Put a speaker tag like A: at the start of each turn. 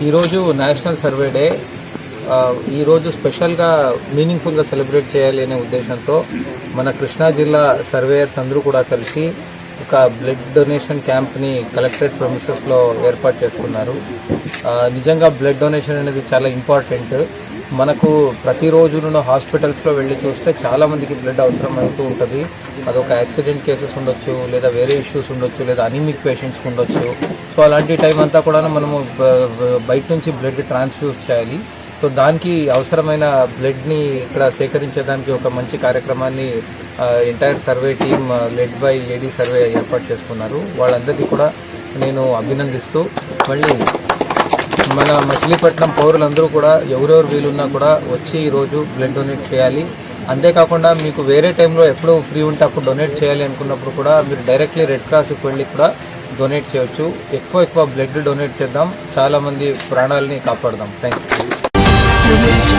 A: ఈరోజు national survey day. ఈరోజు స్పెషల్గా మీనింగ్ఫుల్గా సెలబ్రేట్ చేయాలి అనే ఉద్దేశంతో మన కృష్ణా జిల్లా సర్వేయర్స్ అందరూ కూడా కలిసి ఒక బ్లడ్ డొనేషన్ క్యాంప్ని కలెక్టరేట్ ప్రెమిసెస్లో ఏర్పాటు చేసుకున్నారు. నిజంగా బ్లడ్ డొనేషన్ అనేది చాలా ఇంపార్టెంట్. మనకు ప్రతిరోజు హాస్పిటల్స్లో వెళ్ళి చూస్తే చాలా మందికి బ్లడ్ అవసరం అవుతూ ఉంటుంది. అదొక యాక్సిడెంట్ కేసెస్ ఉండొచ్చు, లేదా వేరే ఇష్యూస్ ఉండొచ్చు, లేదా అనీమిక్ పేషెంట్స్కి ఉండొచ్చు. సో అలాంటి టైం అంతా కూడా మనము బయట నుంచి బ్లడ్ ట్రాన్స్ఫ్యూజ్ చేయాలి. సో దానికి అవసరమైన బ్లడ్ని ఇక్కడ సేకరించడానికి ఒక మంచి కార్యక్రమాన్ని entire survey team led by lady survey ఏర్పాటు చేసుకున్నారు. వాళ్ళందరికీ కూడా నేను అభినందిస్తూ, మళ్ళీ మన మచిలీపట్నం పౌరులందరూ కూడా ఎవరెవరు వీలున్నా కూడా వచ్చి ఈరోజు బ్లడ్ డొనేట్ చేయాలి. అంతేకాకుండా మీకు వేరే టైంలో ఎప్పుడు ఫ్రీ ఉంటే అప్పుడు డొనేట్ చేయాలి అనుకున్నప్పుడు కూడా మీరు డైరెక్ట్లీ రెడ్ క్రాస్కి వెళ్ళి కూడా డొనేట్ చేయొచ్చు. ఎక్కువ బ్లడ్ డొనేట్ చేద్దాం, చాలా మంది ప్రాణాలని కాపాడదాం. Thank you.